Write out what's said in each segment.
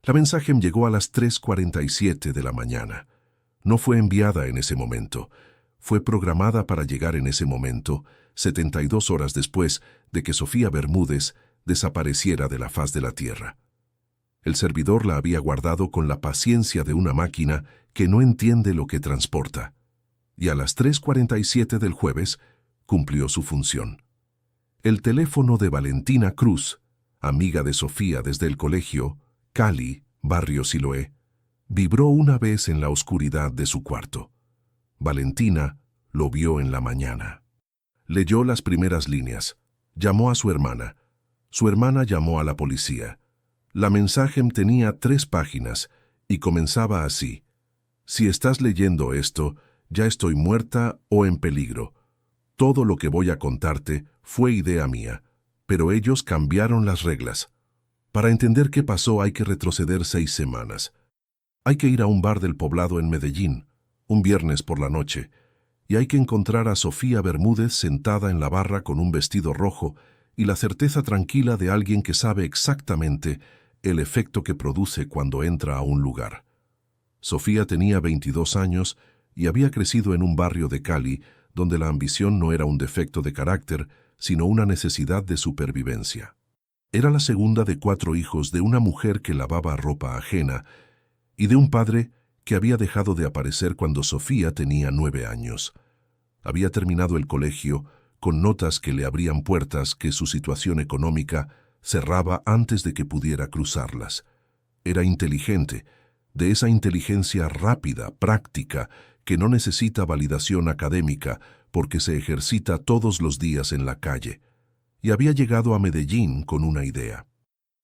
La mensaje llegó a las 3:47 de la mañana. No fue enviada en ese momento. Fue programada para llegar en ese momento, 72 horas después de que Sofía Bermúdez desapareciera de la faz de la tierra. El servidor la había guardado con la paciencia de una máquina que no entiende lo que transporta. Y a las 3:47 del jueves cumplió su función. El teléfono de Valentina Cruz, amiga de Sofía desde el colegio, Cali, barrio Siloé, vibró una vez en la oscuridad de su cuarto. Valentina lo vio en la mañana. Leyó las primeras líneas. Llamó a su hermana. Su hermana llamó a la policía. La mensaje tenía 3 páginas y comenzaba así: si estás leyendo esto, ya estoy muerta o en peligro. Todo lo que voy a contarte fue idea mía, pero ellos cambiaron las reglas. Para entender qué pasó hay que retroceder 6 semanas. Hay que ir a un bar del poblado en Medellín, un viernes por la noche, y hay que encontrar a Sofía Bermúdez sentada en la barra con un vestido rojo y la certeza tranquila de alguien que sabe exactamente el efecto que produce cuando entra a un lugar. Sofía tenía 22 años y había crecido en un barrio de Cali donde la ambición no era un defecto de carácter, sino una necesidad de supervivencia. Era la segunda de 4 hijos de una mujer que lavaba ropa ajena y de un padre que había dejado de aparecer cuando Sofía tenía 9 años. Había terminado el colegio con notas que le abrían puertas que su situación económica cerraba antes de que pudiera cruzarlas. Era inteligente, de esa inteligencia rápida, práctica, que no necesita validación académica porque se ejercita todos los días en la calle. Y había llegado a Medellín con una idea.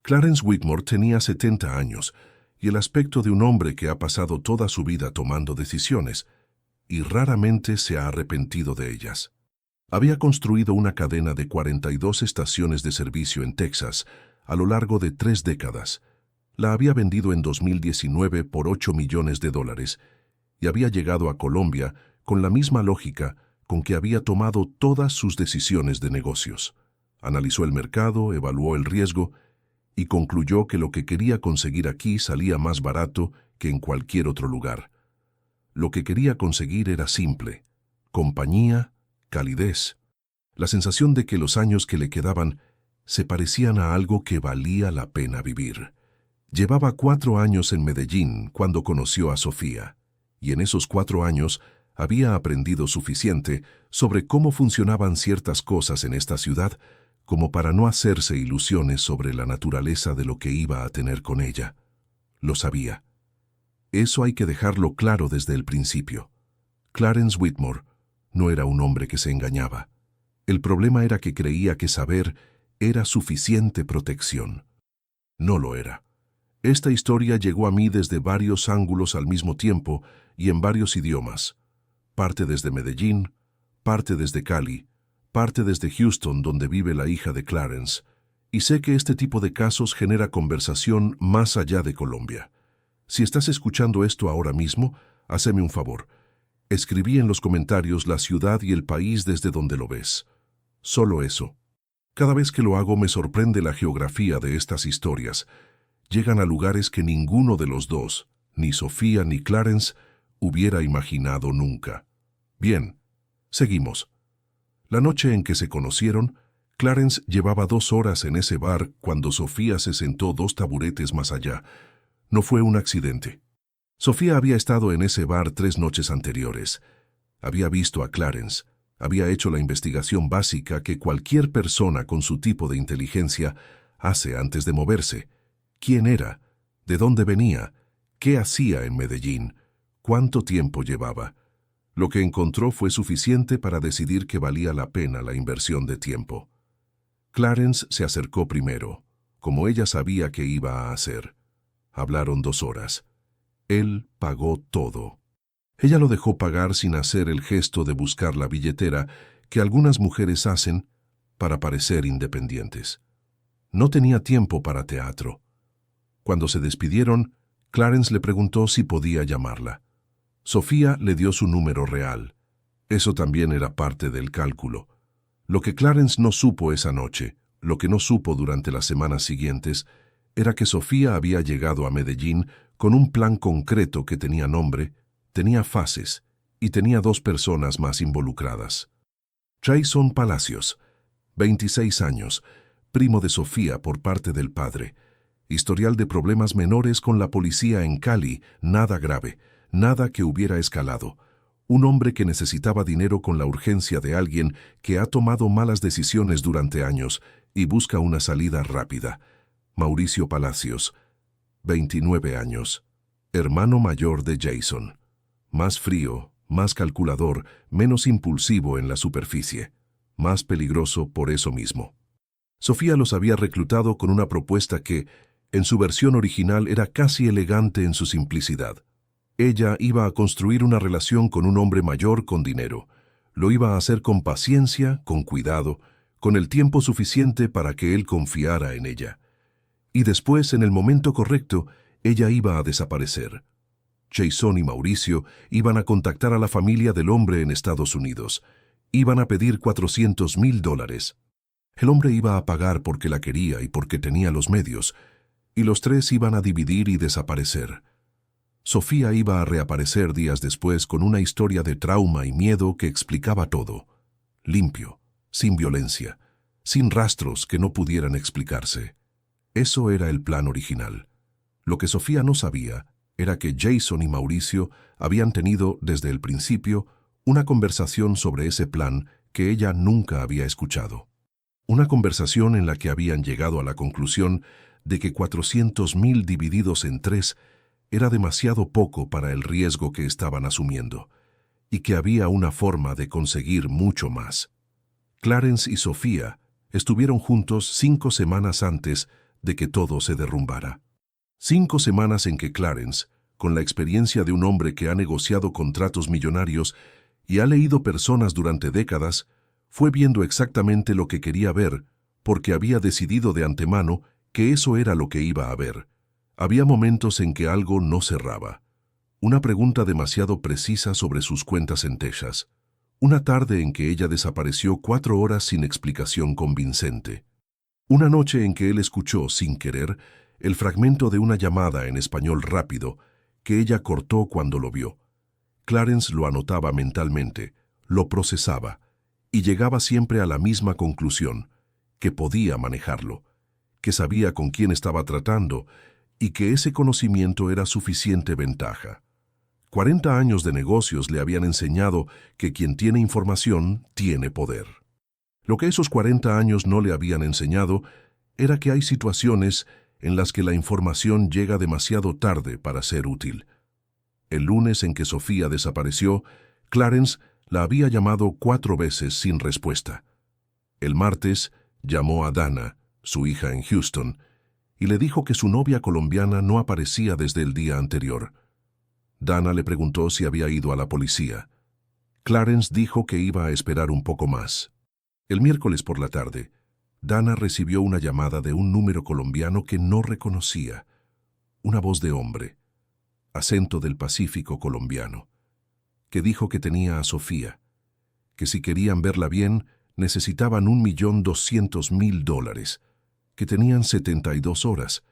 Clarence Whitmore tenía 70 años y el aspecto de un hombre que ha pasado toda su vida tomando decisiones y raramente se ha arrepentido de ellas. Había construido una cadena de 42 estaciones de servicio en Texas a lo largo de 3 décadas. La había vendido en 2019 por $8 millones y había llegado a Colombia con la misma lógica con que había tomado todas sus decisiones de negocios. Analizó el mercado, evaluó el riesgo y concluyó que lo que quería conseguir aquí salía más barato que en cualquier otro lugar. Lo que quería conseguir era simple: compañía, calidez, la sensación de que los años que le quedaban se parecían a algo que valía la pena vivir. Llevaba 4 años en Medellín cuando conoció a Sofía, y en esos 4 años había aprendido suficiente sobre cómo funcionaban ciertas cosas en esta ciudad como para no hacerse ilusiones sobre la naturaleza de lo que iba a tener con ella. Lo sabía. Eso hay que dejarlo claro desde el principio. Clarence Whitmore no era un hombre que se engañaba. El problema era que creía que saber era suficiente protección. No lo era. Esta historia llegó a mí desde varios ángulos al mismo tiempo y en varios idiomas. Parte desde Medellín, parte desde Cali, parte desde Houston, donde vive la hija de Clarence, y sé que este tipo de casos genera conversación más allá de Colombia. Si estás escuchando esto ahora mismo, haceme un favor. Escribí en los comentarios la ciudad y el país desde donde lo ves. Solo eso. Cada vez que lo hago me sorprende la geografía de estas historias. Llegan a lugares que ninguno de los dos, ni Sofía ni Clarence, hubiera imaginado nunca. Bien, seguimos. La noche en que se conocieron, Clarence llevaba 2 horas en ese bar cuando Sofía se sentó 2 taburetes más allá. No fue un accidente. Sofía había estado en ese bar 3 noches anteriores. Había visto a Clarence. Había hecho la investigación básica que cualquier persona con su tipo de inteligencia hace antes de moverse. ¿Quién era? ¿De dónde venía? ¿Qué hacía en Medellín? ¿Cuánto tiempo llevaba? Lo que encontró fue suficiente para decidir que valía la pena la inversión de tiempo. Clarence se acercó primero, como ella sabía que iba a hacer. Hablaron 2 horas. Él pagó todo. Ella lo dejó pagar sin hacer el gesto de buscar la billetera que algunas mujeres hacen para parecer independientes. No tenía tiempo para teatro. Cuando se despidieron, Clarence le preguntó si podía llamarla. Sofía le dio su número real. Eso también era parte del cálculo. Lo que Clarence no supo esa noche, lo que no supo durante las semanas siguientes, era que Sofía había llegado a Medellín con un plan concreto que tenía nombre, tenía fases y tenía dos personas más involucradas. Jason Palacios, 26 años, primo de Sofía por parte del padre. Historial de problemas menores con la policía en Cali, nada grave, nada que hubiera escalado. Un hombre que necesitaba dinero con la urgencia de alguien que ha tomado malas decisiones durante años y busca una salida rápida. Mauricio Palacios, 29 años, hermano mayor de Jason. Más frío, más calculador, menos impulsivo en la superficie. Más peligroso por eso mismo. Sofía los había reclutado con una propuesta que, en su versión original, era casi elegante en su simplicidad. Ella iba a construir una relación con un hombre mayor con dinero. Lo iba a hacer con paciencia, con cuidado, con el tiempo suficiente para que él confiara en ella. Y después, en el momento correcto, ella iba a desaparecer. Jason y Mauricio iban a contactar a la familia del hombre en Estados Unidos. Iban a pedir $400,000. El hombre iba a pagar porque la quería y porque tenía los medios, y los tres iban a dividir y desaparecer. Sofía iba a reaparecer días después con una historia de trauma y miedo que explicaba todo. Limpio, sin violencia, sin rastros que no pudieran explicarse. Eso era el plan original. Lo que Sofía no sabía era que Jason y Mauricio habían tenido, desde el principio, una conversación sobre ese plan que ella nunca había escuchado. Una conversación en la que habían llegado a la conclusión de que 400,000 divididos en 3 era demasiado poco para el riesgo que estaban asumiendo, y que había una forma de conseguir mucho más. Clarence y Sofía estuvieron juntos 5 semanas antes de que todo se derrumbara. 5 semanas en que Clarence, con la experiencia de un hombre que ha negociado contratos millonarios y ha leído personas durante décadas, fue viendo exactamente lo que quería ver, porque había decidido de antemano que eso era lo que iba a ver. Había momentos en que algo no cerraba. Una pregunta demasiado precisa sobre sus cuentas en Texas. Una tarde en que ella desapareció 4 horas sin explicación convincente. Una noche en que él escuchó, sin querer, el fragmento de una llamada en español rápido que ella cortó cuando lo vio. Clarence lo anotaba mentalmente, lo procesaba, y llegaba siempre a la misma conclusión, que podía manejarlo, que sabía con quién estaba tratando y que ese conocimiento era suficiente ventaja. 40 años de negocios le habían enseñado que quien tiene información tiene poder. Lo que esos 40 años no le habían enseñado era que hay situaciones en las que la información llega demasiado tarde para ser útil. El lunes en que Sofía desapareció, Clarence la había llamado 4 veces sin respuesta. El martes llamó a Dana, su hija en Houston, y le dijo que su novia colombiana no aparecía desde el día anterior. Dana le preguntó si había ido a la policía. Clarence dijo que iba a esperar un poco más. El miércoles por la tarde, Dana recibió una llamada de un número colombiano que no reconocía. Una voz de hombre, acento del Pacífico colombiano, que dijo que tenía a Sofía, que si querían verla bien necesitaban $1,200,000, que tenían 72 horas,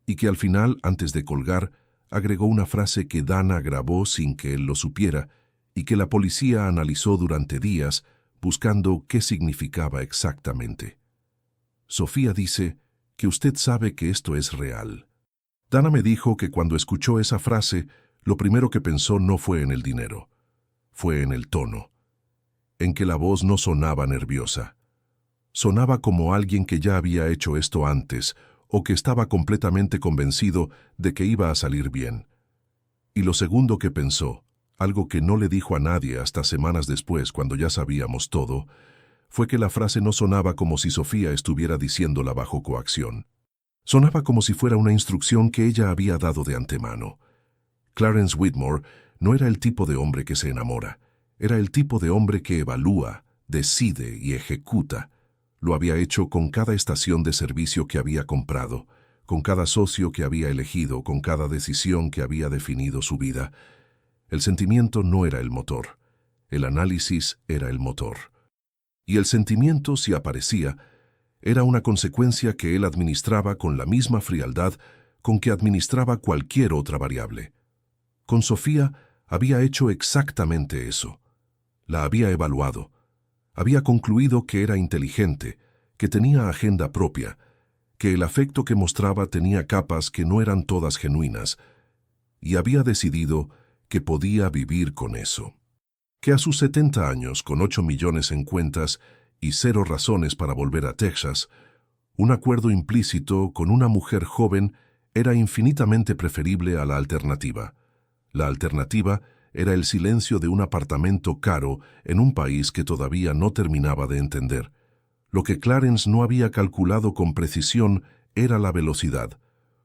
y que al final, antes de colgar, agregó una frase que Dana grabó sin que él lo supiera y que la policía analizó durante días buscando qué significaba exactamente. Sofía dice que usted sabe que esto es real. Dana me dijo que cuando escuchó esa frase, lo primero que pensó no fue en el dinero, fue en el tono, en que la voz no sonaba nerviosa. Sonaba como alguien que ya había hecho esto antes o que estaba completamente convencido de que iba a salir bien. Y lo segundo que pensó, algo que no le dijo a nadie hasta semanas después cuando ya sabíamos todo, fue que la frase no sonaba como si Sofía estuviera diciéndola bajo coacción. Sonaba como si fuera una instrucción que ella había dado de antemano. Clarence Whitmore no era el tipo de hombre que se enamora, era el tipo de hombre que evalúa, decide y ejecuta. Lo había hecho con cada estación de servicio que había comprado, con cada socio que había elegido, con cada decisión que había definido su vida. El sentimiento no era el motor, el análisis era el motor. Y el sentimiento, si aparecía, Era una consecuencia que él administraba con la misma frialdad con que administraba cualquier otra variable. Con Sofía había hecho exactamente eso. La había evaluado. Había concluido que era inteligente, que tenía agenda propia, que el afecto que mostraba tenía capas que no eran todas genuinas, y había decidido que podía vivir con eso. Que a sus 70 años, con 8 millones en cuentas y 0 razones para volver a Texas, un acuerdo implícito con una mujer joven era infinitamente preferible a la alternativa. La alternativa era el silencio de un apartamento caro en un país que todavía no terminaba de entender. Lo que Clarence no había calculado con precisión era la velocidad.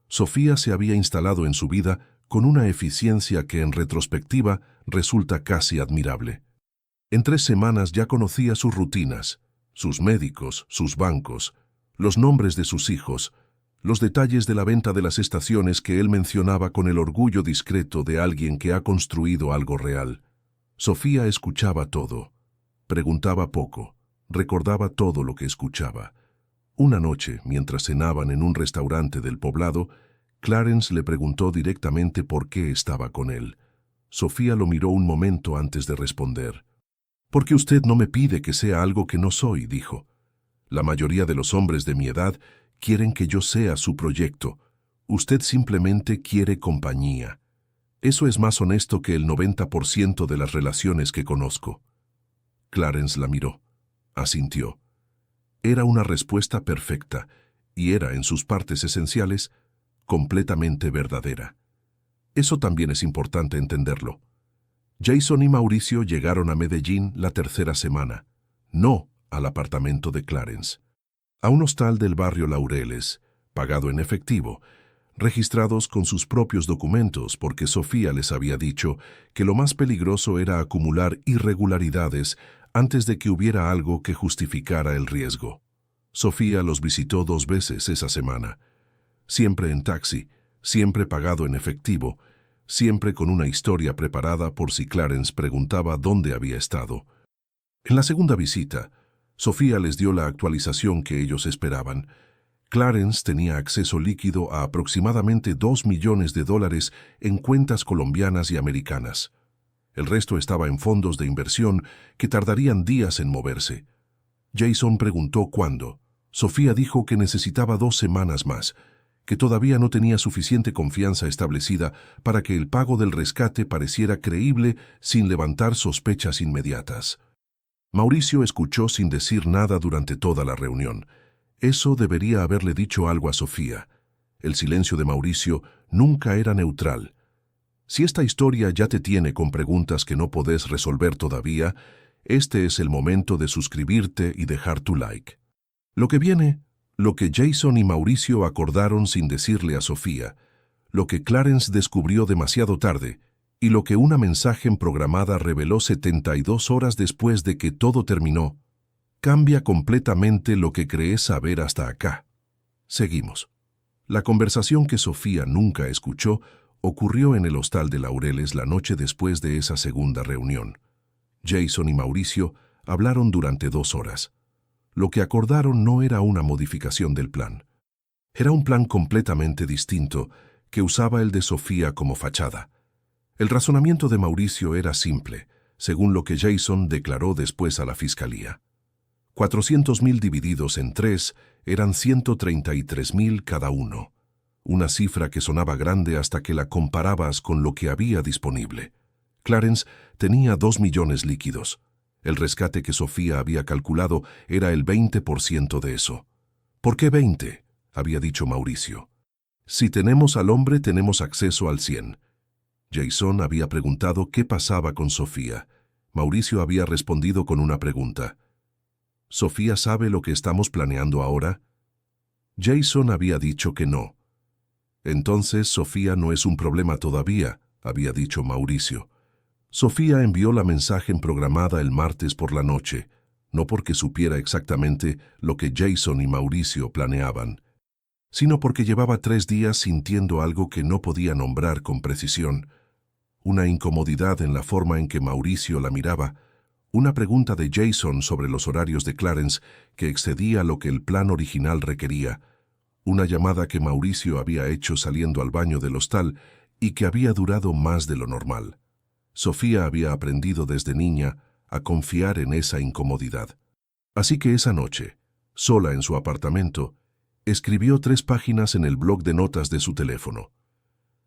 Sofía se había instalado en su vida con una eficiencia que en retrospectiva resulta casi admirable. En 3 semanas ya conocía sus rutinas, sus médicos, sus bancos, los nombres de sus hijos, los detalles de la venta de las estaciones que él mencionaba con el orgullo discreto de alguien que ha construido algo real. Sofía escuchaba todo, preguntaba poco, recordaba todo lo que escuchaba. Una noche, mientras cenaban en un restaurante del poblado, Clarence le preguntó directamente por qué estaba con él. Sofía lo miró un momento antes de responder. «Porque usted no me pide que sea algo que no soy», dijo. «La mayoría de los hombres de mi edad quieren que yo sea su proyecto. Usted simplemente quiere compañía. Eso es más honesto que el 90% de las relaciones que conozco». Clarence la miró. Asintió. Era una respuesta perfecta, y era, en sus partes esenciales, completamente verdadera. Eso también es importante entenderlo. Jason y Mauricio llegaron a Medellín la 3ª semana, no al apartamento de Clarence, a un hostal del barrio Laureles, pagado en efectivo, registrados con sus propios documentos porque Sofía les había dicho que lo más peligroso era acumular irregularidades antes de que hubiera algo que justificara el riesgo. Sofía los visitó 2 veces esa semana, siempre en taxi, siempre pagado en efectivo, siempre con una historia preparada por si Clarence preguntaba dónde había estado. En la segunda visita, Sofía les dio la actualización que ellos esperaban. Clarence tenía acceso líquido a aproximadamente $2 millones en cuentas colombianas y americanas. El resto estaba en fondos de inversión que tardarían días en moverse. Jason preguntó cuándo. Sofía dijo que necesitaba 2 semanas más, que todavía no tenía suficiente confianza establecida para que el pago del rescate pareciera creíble sin levantar sospechas inmediatas. Mauricio escuchó sin decir nada durante toda la reunión. Eso debería haberle dicho algo a Sofía. El silencio de Mauricio nunca era neutral. Si esta historia ya te tiene con preguntas que no podés resolver todavía, este es el momento de suscribirte y dejar tu like. Lo que viene, lo que Jason y Mauricio acordaron sin decirle a Sofía, lo que Clarence descubrió demasiado tarde y lo que una mensaje programada reveló 72 horas después de que todo terminó, cambia completamente lo que crees saber hasta acá. Seguimos. La conversación que Sofía nunca escuchó ocurrió en el hostal de Laureles la noche después de esa segunda reunión. Jason y Mauricio hablaron durante 2 horas. Lo que acordaron no era una modificación del plan. Era un plan completamente distinto que usaba el de Sofía como fachada. El razonamiento de Mauricio era simple, según lo que Jason declaró después a la fiscalía. 400.000 divididos en 3 eran 133.000 cada uno. Una cifra que sonaba grande hasta que la comparabas con lo que había disponible. Clarence tenía 2 millones líquidos. El rescate que Sofía había calculado era el 20% de eso. ¿Por qué 20?, había dicho Mauricio. Si tenemos al hombre, tenemos acceso al 100. Jason había preguntado qué pasaba con Sofía. Mauricio había respondido con una pregunta. ¿Sofía sabe lo que estamos planeando ahora? Jason había dicho que no. Entonces Sofía no es un problema todavía, había dicho Mauricio. Sofía envió la mensaje programada el martes por la noche, no porque supiera exactamente lo que Jason y Mauricio planeaban, sino porque llevaba 3 días sintiendo algo que no podía nombrar con precisión, una incomodidad en la forma en que Mauricio la miraba, Una pregunta de Jason sobre los horarios de Clarence que excedía lo que el plan original requería. Una llamada que Mauricio había hecho saliendo al baño del hostal y que había durado más de lo normal. Sofía había aprendido desde niña a confiar en esa incomodidad. Así que esa noche, sola en su apartamento, escribió 3 páginas en el bloc de notas de su teléfono.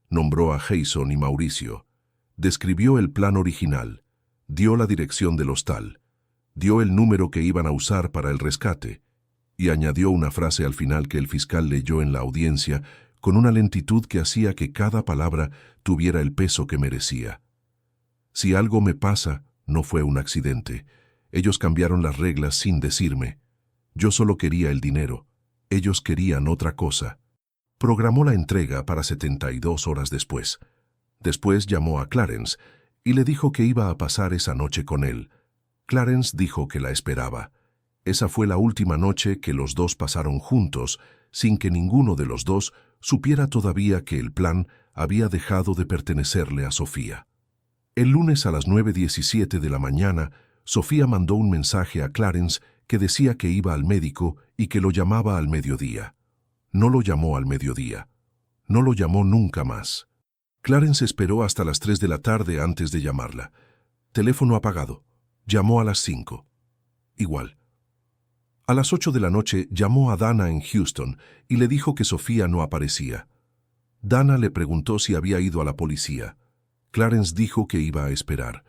Nombró a Jason y Mauricio, describió el plan original, dio la dirección del hostal, dio el número que iban a usar para el rescate y añadió una frase al final que el fiscal leyó en la audiencia con una lentitud que hacía que cada palabra tuviera el peso que merecía. Si algo me pasa, no fue un accidente. Ellos cambiaron las reglas sin decirme. Yo solo quería el dinero. Ellos querían otra cosa. Programó la entrega para 72 horas después. Después llamó a Clarence y le dijo que iba a pasar esa noche con él. Clarence dijo que la esperaba. Esa fue la última noche que los dos pasaron juntos, sin que ninguno de los dos supiera todavía que el plan había dejado de pertenecerle a Sofía. El lunes a las 9:17 de la mañana, Sofía mandó un mensaje a Clarence que decía que iba al médico y que lo llamaba al mediodía. No lo llamó al mediodía. No lo llamó nunca más. Clarence esperó hasta las 3 de la tarde antes de llamarla. Teléfono apagado. Llamó a las 5. Igual. A las 8 de la noche llamó a Dana en Houston y le dijo que Sofía no aparecía. Dana le preguntó si había ido a la policía. Clarence dijo que iba a esperar.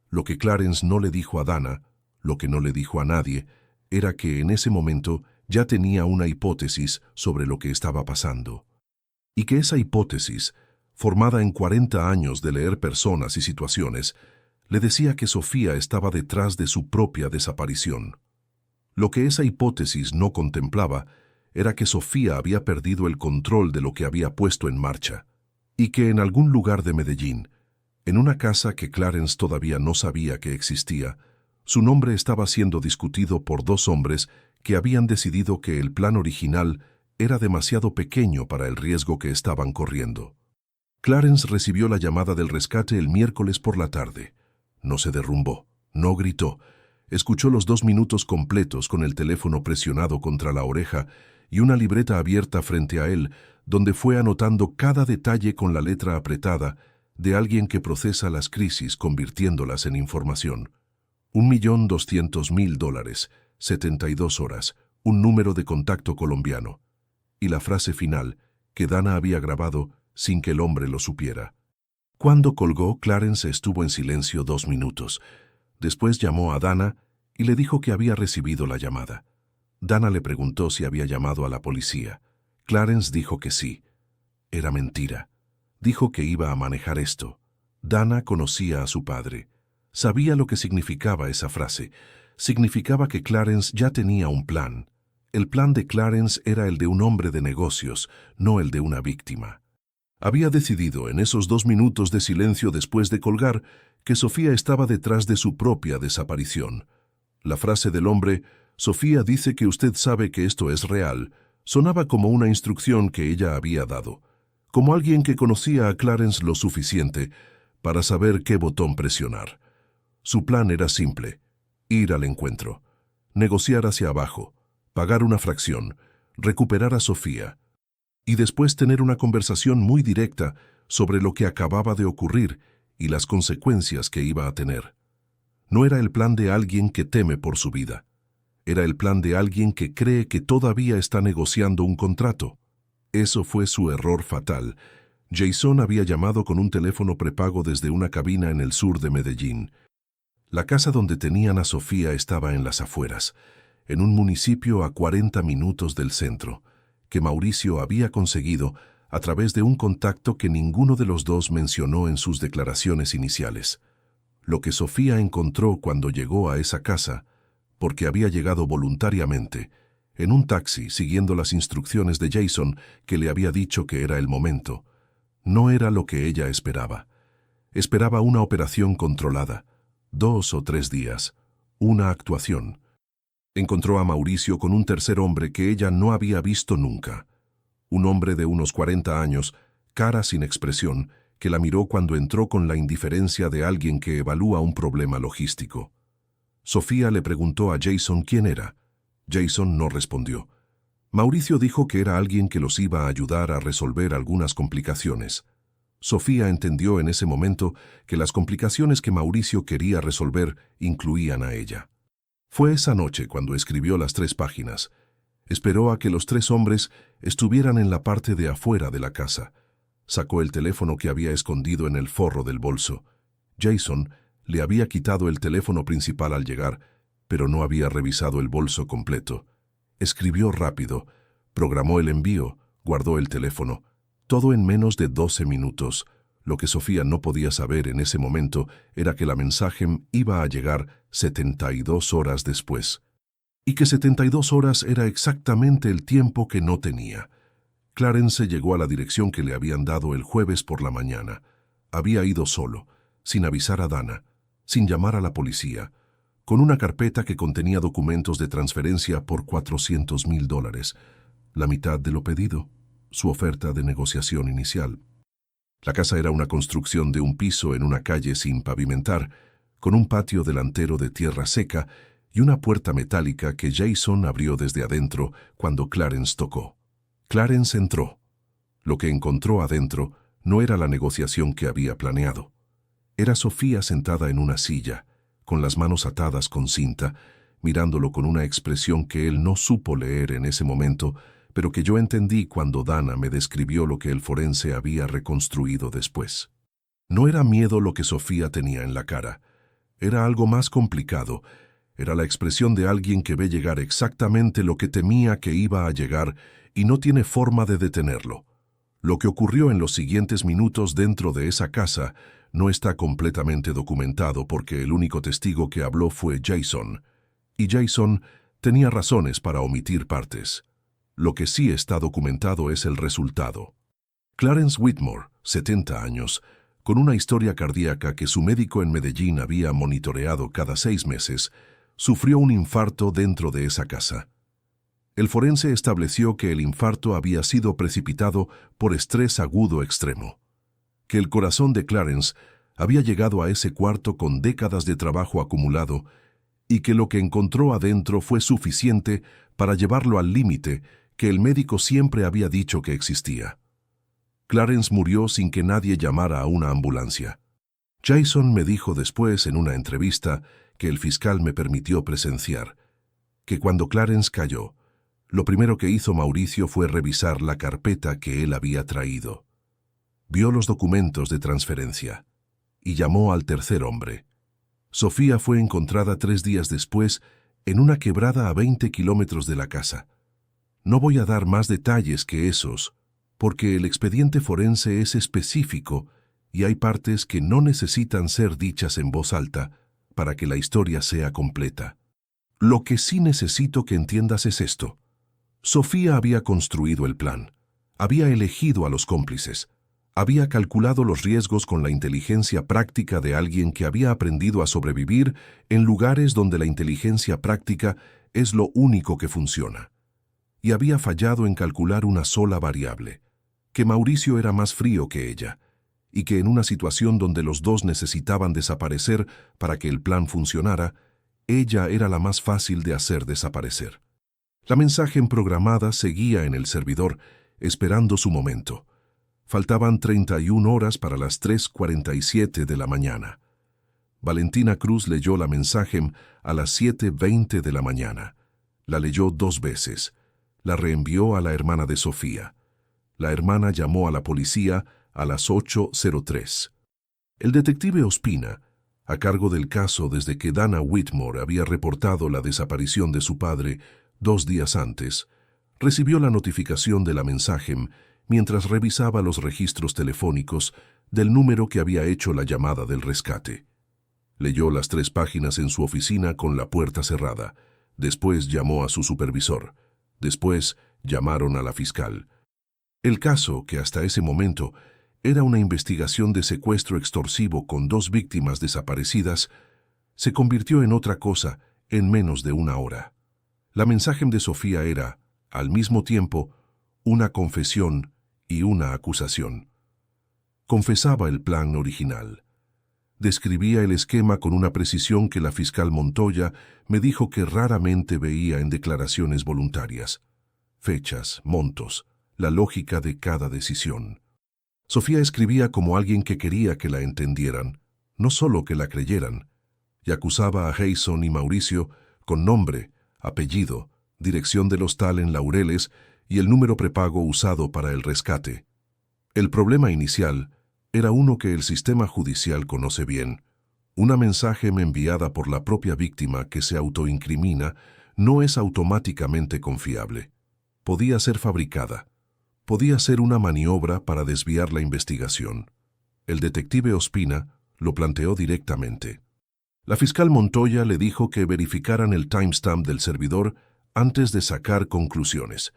Lo que Clarence no le dijo a Dana, lo que no le dijo a nadie, era que en ese momento ya tenía una hipótesis sobre lo que estaba pasando. Y que esa hipótesis, formada en 40 años de leer personas y situaciones, le decía que Sofía estaba detrás de su propia desaparición. Lo que esa hipótesis no contemplaba era que Sofía había perdido el control de lo que había puesto en marcha, y que en algún lugar de Medellín, en una casa que Clarence todavía no sabía que existía, su nombre estaba siendo discutido por 2 hombres que habían decidido que el plan original era demasiado pequeño para el riesgo que estaban corriendo. Clarence recibió la llamada del rescate el miércoles por la tarde. No se derrumbó, no gritó. Escuchó los 2 minutos completos con el teléfono presionado contra la oreja y una libreta abierta frente a él, donde fue anotando cada detalle con la letra apretada de alguien que procesa las crisis convirtiéndolas en información. $1.200.000, 72 horas, un número de contacto colombiano. Y la frase final, que Dana había grabado sin que el hombre lo supiera. Cuando colgó, Clarence estuvo en silencio 2 minutos. Después llamó a Dana y le dijo que había recibido la llamada. Dana le preguntó si había llamado a la policía. Clarence dijo que sí. Era mentira. Dijo que iba a manejar esto. Dana conocía a su padre. Sabía lo que significaba esa frase. Significaba que Clarence ya tenía un plan. El plan de Clarence era el de un hombre de negocios, no el de una víctima. Había decidido en esos 2 minutos de silencio después de colgar que Sofía estaba detrás de su propia desaparición. La frase del hombre, «Sofía dice que usted sabe que esto es real», sonaba como una instrucción que ella había dado, como alguien que conocía a Clarence lo suficiente para saber qué botón presionar. Su plan era simple: ir al encuentro, negociar hacia abajo, pagar una fracción, recuperar a Sofía, y después tener una conversación muy directa sobre lo que acababa de ocurrir y las consecuencias que iba a tener. No era el plan de alguien que teme por su vida. Era el plan de alguien que cree que todavía está negociando un contrato. Eso fue su error fatal. Jason había llamado con un teléfono prepago desde una cabina en el sur de Medellín. La casa donde tenían a Sofía estaba en las afueras, en un municipio a 40 minutos del centro, que Mauricio había conseguido a través de un contacto que ninguno de los dos mencionó en sus declaraciones iniciales. Lo que Sofía encontró cuando llegó a esa casa, porque había llegado voluntariamente, en un taxi siguiendo las instrucciones de Jason que le había dicho que era el momento, no era lo que ella esperaba. Esperaba una operación controlada, 2 o 3 días, una actuación. Encontró a Mauricio con un tercer hombre que ella no había visto nunca. Un hombre de unos 40 años, cara sin expresión, que la miró cuando entró con la indiferencia de alguien que evalúa un problema logístico. Sofía le preguntó a Jason quién era. Jason no respondió. Mauricio dijo que era alguien que los iba a ayudar a resolver algunas complicaciones. Sofía entendió en ese momento que las complicaciones que Mauricio quería resolver incluían a ella. Fue esa noche cuando escribió las 3 páginas. Esperó a que los 3 hombres estuvieran en la parte de afuera de la casa. Sacó el teléfono que había escondido en el forro del bolso. Jason le había quitado el teléfono principal al llegar, pero no había revisado el bolso completo. Escribió rápido, programó el envío, guardó el teléfono. Todo en menos de 12 minutos. Lo que Sofía no podía saber en ese momento era que la mensaje iba a llegar 72 horas después. Y que 72 horas era exactamente el tiempo que no tenía. Clarence llegó a la dirección que le habían dado el jueves por la mañana. Había ido solo, sin avisar a Dana, sin llamar a la policía, con una carpeta que contenía documentos de transferencia por $400,000, la mitad de lo pedido, su oferta de negociación inicial. La casa era una construcción de un piso en una calle sin pavimentar, con un patio delantero de tierra seca y una puerta metálica que Jason abrió desde adentro cuando Clarence tocó. Clarence entró. Lo que encontró adentro no era la negociación que había planeado. Era Sofía sentada en una silla, con las manos atadas con cinta, mirándolo con una expresión que él no supo leer en ese momento, pero que yo entendí cuando Dana me describió lo que el forense había reconstruido después. No era miedo lo que Sofía tenía en la cara. Era algo más complicado. Era la expresión de alguien que ve llegar exactamente lo que temía que iba a llegar y no tiene forma de detenerlo. Lo que ocurrió en los siguientes minutos dentro de esa casa no está completamente documentado porque el único testigo que habló fue Jason. Y Jason tenía razones para omitir partes. Lo que sí está documentado es el resultado. Clarence Whitmore, 70 años, con una historia cardíaca que su médico en Medellín había monitoreado cada 6 meses, sufrió un infarto dentro de esa casa. El forense estableció que el infarto había sido precipitado por estrés agudo extremo, que el corazón de Clarence había llegado a ese cuarto con décadas de trabajo acumulado y que lo que encontró adentro fue suficiente para llevarlo al límite que el médico siempre había dicho que existía. Clarence murió sin que nadie llamara a una ambulancia. Jason me dijo después en una entrevista que el fiscal me permitió presenciar, que cuando Clarence cayó, lo primero que hizo Mauricio fue revisar la carpeta que él había traído. Vio los documentos de transferencia y llamó al tercer hombre. Sofía fue encontrada 3 días después en una quebrada a 20 kilómetros de la casa. No voy a dar más detalles que esos, porque el expediente forense es específico y hay partes que no necesitan ser dichas en voz alta para que la historia sea completa. Lo que sí necesito que entiendas es esto. Sofía había construido el plan, había elegido a los cómplices, había calculado los riesgos con la inteligencia práctica de alguien que había aprendido a sobrevivir en lugares donde la inteligencia práctica es lo único que funciona. Y había fallado en calcular una sola variable, que Mauricio era más frío que ella, y que en una situación donde los dos necesitaban desaparecer para que el plan funcionara, ella era la más fácil de hacer desaparecer. La mensaje programada seguía en el servidor, esperando su momento. Faltaban 31 horas para las 3:47 de la mañana. Valentina Cruz leyó la mensaje a las 7:20 de la mañana. La leyó 2 veces. La reenvió a la hermana de Sofía. La hermana llamó a la policía a las 8:03. El detective Ospina, a cargo del caso desde que Dana Whitmore había reportado la desaparición de su padre 2 días antes, recibió la notificación de la mensaje mientras revisaba los registros telefónicos del número que había hecho la llamada del rescate. Leyó las 3 páginas en su oficina con la puerta cerrada. Después llamó a su supervisor. Después llamaron a la fiscal. El caso, que hasta ese momento era una investigación de secuestro extorsivo con 2 víctimas desaparecidas, se convirtió en otra cosa en menos de 1 hora. La mensaje de Sofía era, al mismo tiempo, una confesión y una acusación. Confesaba el plan original. Describía el esquema con una precisión que la fiscal Montoya me dijo que raramente veía en declaraciones voluntarias. Fechas, montos, la lógica de cada decisión. Sofía escribía como alguien que quería que la entendieran, no solo que la creyeran, y acusaba a Jason y Mauricio con nombre, apellido, dirección del hostal en Laureles y el número prepago usado para el rescate. El problema inicial era uno que el sistema judicial conoce bien. Una mensaje enviada por la propia víctima que se autoincrimina no es automáticamente confiable. Podía ser fabricada. Podía ser una maniobra para desviar la investigación. El detective Ospina lo planteó directamente. La fiscal Montoya le dijo que verificaran el timestamp del servidor antes de sacar conclusiones.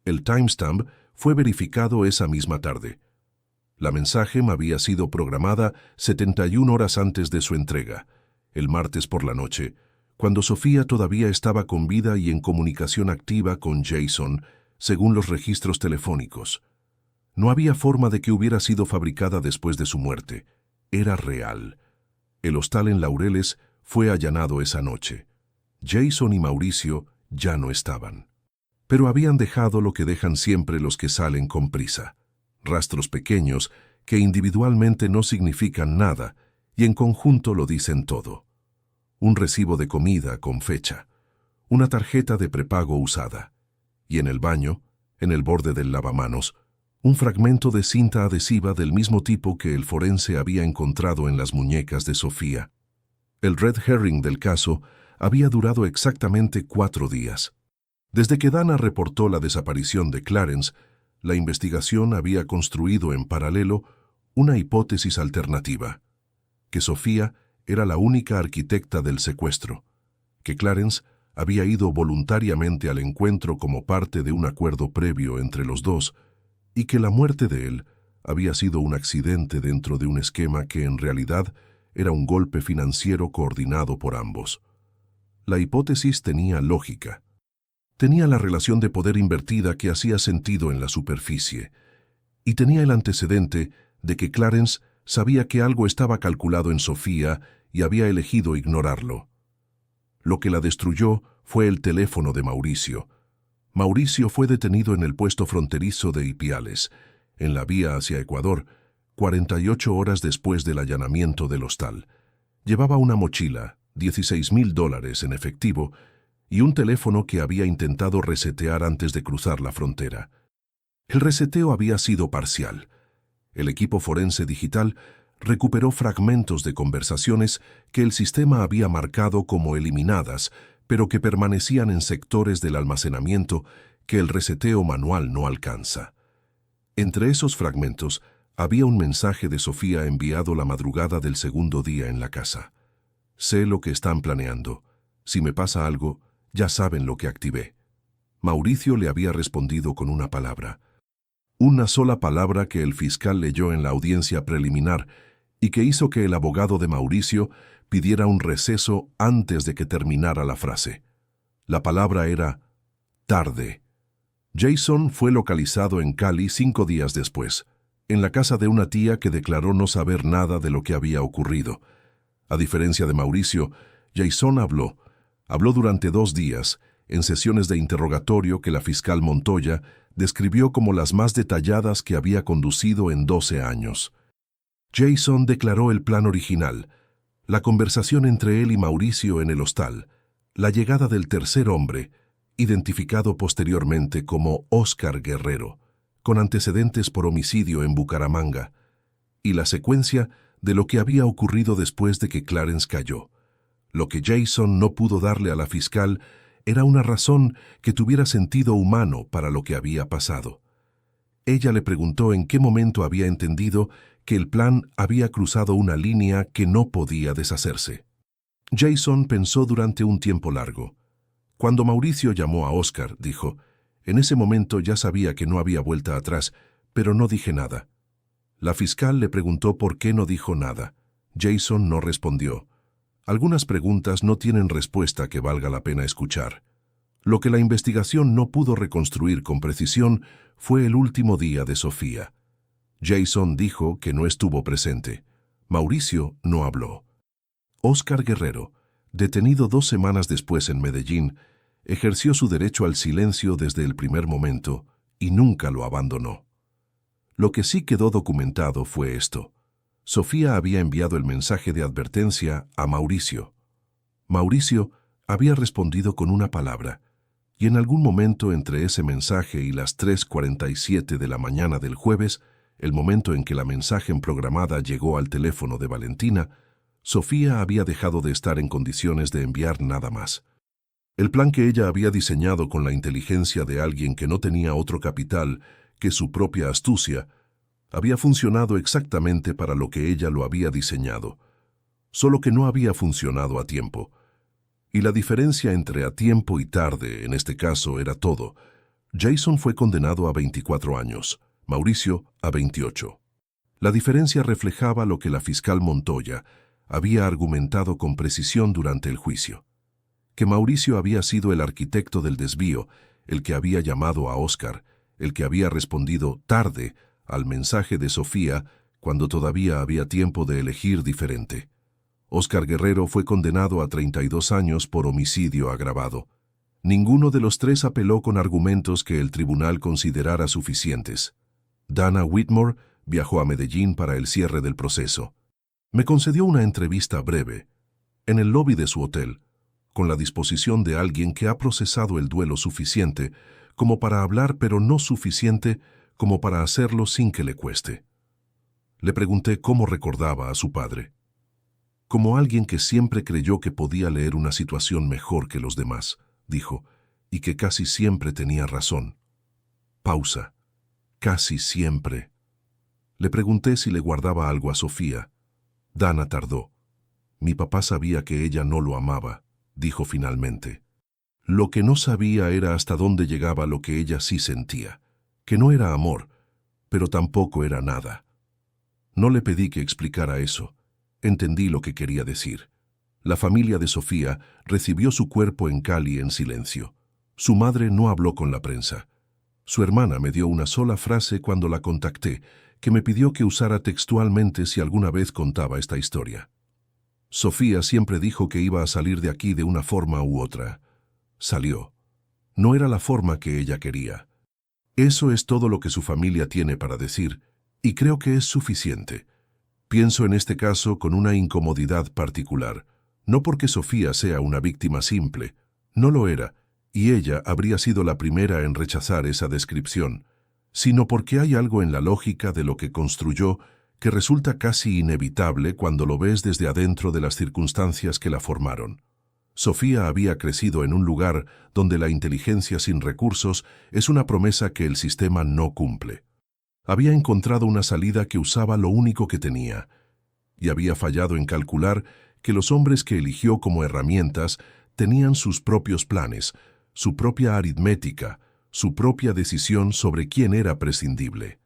El timestamp fue verificado esa misma tarde. La mensaje había sido programada 71 horas antes de su entrega, el martes por la noche, cuando Sofía todavía estaba con vida y en comunicación activa con Jason, según los registros telefónicos. No había forma de que hubiera sido fabricada después de su muerte. Era real. El hostal en Laureles fue allanado esa noche. Jason y Mauricio ya no estaban. Pero habían dejado lo que dejan siempre los que salen con prisa. Rastros pequeños que individualmente no significan nada y en conjunto lo dicen todo. Un recibo de comida con fecha, una tarjeta de prepago usada y en el baño, en el borde del lavamanos, un fragmento de cinta adhesiva del mismo tipo que el forense había encontrado en las muñecas de Sofía. El red herring del caso había durado exactamente 4 días. Desde que Dana reportó la desaparición de Clarence, la investigación había construido en paralelo una hipótesis alternativa, que Sofía era la única arquitecta del secuestro, que Clarence había ido voluntariamente al encuentro como parte de un acuerdo previo entre los dos y que la muerte de él había sido un accidente dentro de un esquema que en realidad era un golpe financiero coordinado por ambos. La hipótesis tenía lógica. Tenía la relación de poder invertida que hacía sentido en la superficie, y tenía el antecedente de que Clarence sabía que algo estaba calculado en Sofía y había elegido ignorarlo. Lo que la destruyó fue el teléfono de Mauricio. Mauricio fue detenido en el puesto fronterizo de Ipiales, en la vía hacia Ecuador, 48 horas después del allanamiento del hostal. Llevaba una mochila, $16,000 en efectivo, y un teléfono que había intentado resetear antes de cruzar la frontera. El reseteo había sido parcial. El equipo forense digital recuperó fragmentos de conversaciones que el sistema había marcado como eliminadas, pero que permanecían en sectores del almacenamiento que el reseteo manual no alcanza. Entre esos fragmentos había un mensaje de Sofía enviado la madrugada del segundo día en la casa. Sé lo que están planeando. Si me pasa algo, ya saben lo que activé. Mauricio le había respondido con una palabra. Una sola palabra que el fiscal leyó en la audiencia preliminar y que hizo que el abogado de Mauricio pidiera un receso antes de que terminara la frase. La palabra era tarde. Jason fue localizado en Cali 5 días después, en la casa de una tía que declaró no saber nada de lo que había ocurrido. A diferencia de Mauricio, Jason habló durante 2 días, en sesiones de interrogatorio que la fiscal Montoya describió como las más detalladas que había conducido en 12 años. Jason declaró el plan original, la conversación entre él y Mauricio en el hostal, la llegada del tercer hombre, identificado posteriormente como Oscar Guerrero, con antecedentes por homicidio en Bucaramanga, y la secuencia de lo que había ocurrido después de que Clarence cayó. Lo que Jason no pudo darle a la fiscal era una razón que tuviera sentido humano para lo que había pasado. Ella le preguntó en qué momento había entendido que el plan había cruzado una línea que no podía deshacerse. Jason pensó durante un tiempo largo. Cuando Mauricio llamó a Oscar, dijo, en ese momento ya sabía que no había vuelta atrás, pero no dije nada. La fiscal le preguntó por qué no dijo nada. Jason no respondió. Algunas preguntas no tienen respuesta que valga la pena escuchar. Lo que la investigación no pudo reconstruir con precisión fue el último día de Sofía. Jason dijo que no estuvo presente. Mauricio no habló. Óscar Guerrero, detenido 2 semanas después en Medellín, ejerció su derecho al silencio desde el primer momento y nunca lo abandonó. Lo que sí quedó documentado fue esto. Sofía había enviado el mensaje de advertencia a Mauricio. Mauricio había respondido con una palabra, y en algún momento entre ese mensaje y las 3:47 de la mañana del jueves, el momento en que la mensaje programada llegó al teléfono de Valentina, Sofía había dejado de estar en condiciones de enviar nada más. El plan que ella había diseñado con la inteligencia de alguien que no tenía otro capital que su propia astucia, había funcionado exactamente para lo que ella lo había diseñado, solo que no había funcionado a tiempo. Y la diferencia entre a tiempo y tarde, en este caso, era todo. Jason fue condenado a 24 años, Mauricio a 28. La diferencia reflejaba lo que la fiscal Montoya había argumentado con precisión durante el juicio, que Mauricio había sido el arquitecto del desvío, el que había llamado a Óscar, el que había respondido tarde al mensaje de Sofía cuando todavía había tiempo de elegir diferente. Óscar Guerrero fue condenado a 32 años por homicidio agravado. Ninguno de los 3 apeló con argumentos que el tribunal considerara suficientes. Dana Whitmore viajó a Medellín para el cierre del proceso. Me concedió una entrevista breve, en el lobby de su hotel, con la disposición de alguien que ha procesado el duelo suficiente como para hablar, pero no suficiente como para hacerlo sin que le cueste. Le pregunté cómo recordaba a su padre. Como alguien que siempre creyó que podía leer una situación mejor que los demás, dijo, y que casi siempre tenía razón. Pausa. Casi siempre. Le pregunté si le guardaba algo a Sofía. Dana tardó. Mi papá sabía que ella no lo amaba, dijo finalmente. Lo que no sabía era hasta dónde llegaba lo que ella sí sentía, que no era amor, pero tampoco era nada. No le pedí que explicara eso. Entendí lo que quería decir. La familia de Sofía recibió su cuerpo en Cali en silencio. Su madre no habló con la prensa. Su hermana me dio una sola frase cuando la contacté, que me pidió que usara textualmente si alguna vez contaba esta historia. Sofía siempre dijo que iba a salir de aquí de una forma u otra. Salió. No era la forma que ella quería. Eso es todo lo que su familia tiene para decir, y creo que es suficiente. Pienso en este caso con una incomodidad particular, no porque Sofía sea una víctima simple, no lo era, y ella habría sido la primera en rechazar esa descripción, sino porque hay algo en la lógica de lo que construyó que resulta casi inevitable cuando lo ves desde adentro de las circunstancias que la formaron. Sofía había crecido en un lugar donde la inteligencia sin recursos es una promesa que el sistema no cumple. Había encontrado una salida que usaba lo único que tenía, y había fallado en calcular que los hombres que eligió como herramientas tenían sus propios planes, su propia aritmética, su propia decisión sobre quién era prescindible.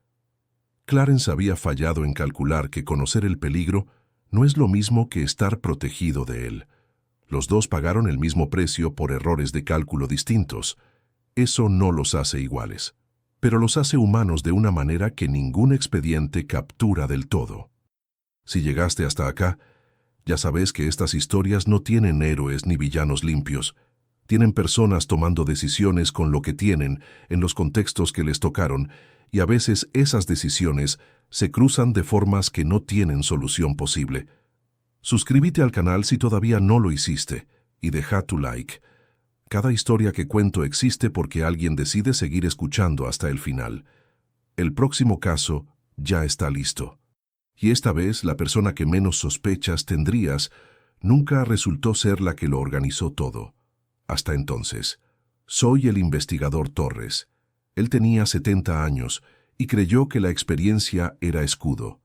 Clarence había fallado en calcular que conocer el peligro no es lo mismo que estar protegido de él. Los dos pagaron el mismo precio por errores de cálculo distintos. Eso no los hace iguales, pero los hace humanos de una manera que ningún expediente captura del todo. Si llegaste hasta acá, ya sabes que estas historias no tienen héroes ni villanos limpios. Tienen personas tomando decisiones con lo que tienen en los contextos que les tocaron, y a veces esas decisiones se cruzan de formas que no tienen solución posible. Suscríbete al canal si todavía no lo hiciste, y deja tu like. Cada historia que cuento existe porque alguien decide seguir escuchando hasta el final. El próximo caso ya está listo. Y esta vez la persona que menos sospechas tendrías nunca resultó ser la que lo organizó todo. Hasta entonces, soy el investigador Torres. Él tenía 70 años y creyó que la experiencia era escudo.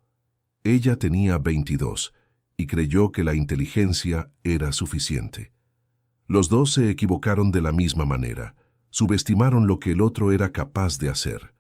Ella tenía 22 y creyó que la inteligencia era suficiente. Los dos se equivocaron de la misma manera, subestimaron lo que el otro era capaz de hacer.